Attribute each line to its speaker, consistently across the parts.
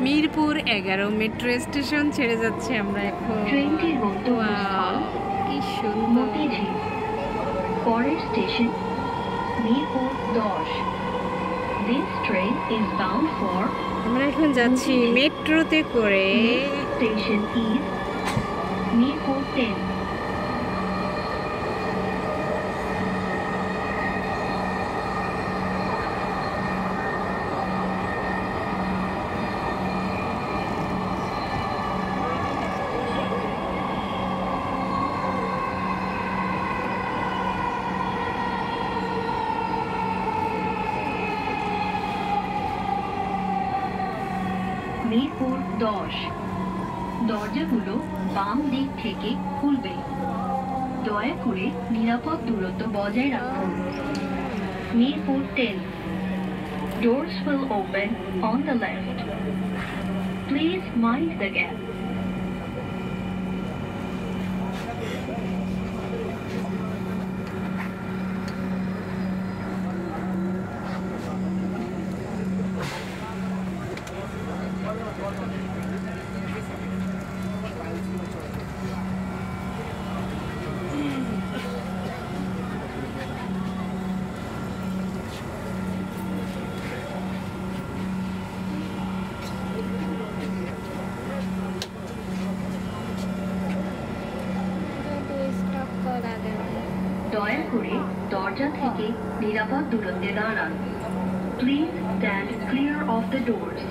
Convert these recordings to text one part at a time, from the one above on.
Speaker 1: Mirpur 11 metro station ছেড়ে যাচ্ছে আমরা এখন।
Speaker 2: ট্রেনটির গন্তব্যস্থল
Speaker 1: কি সুন্দর।
Speaker 2: পরের station Mirpur 10। This train is bound for
Speaker 1: আমরা এখন যাচ্ছি মেট্রোতে করে।
Speaker 2: Station is Mirpur 10। মিরপুর 10। দরজাগুলো বাম দিক থেকে খুলবে। দয়া করে নিরাপদ দূরত্ব বজায় রাখুন। Mirpur 10। Doors will open on the left. Please mind the gap. দয়া করে দরজা থেকে নিরাপদ দূরত্বে দাঁড়ান। Please stand clear of the doors.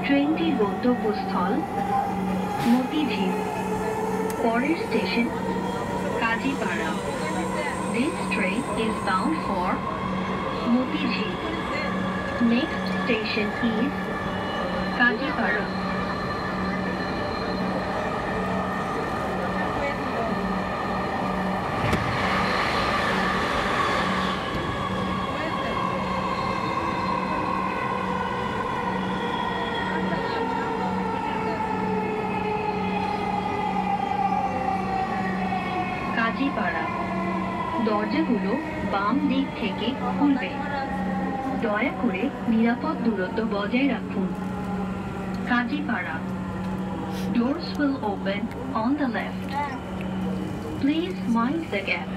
Speaker 2: ট্রেনটির গন্তব্যস্থল মতিঝিল। পরের station Kazipara. This train is bound for Motijheel. Next station is Kazipara. Kazipara. দরজাগুলো বাম দিক থেকে খুলবে। দয়া করে নিরাপদ দূরত্ব বজায় রাখুন। Kazipara. Doors will open on the left. Please mind the gap.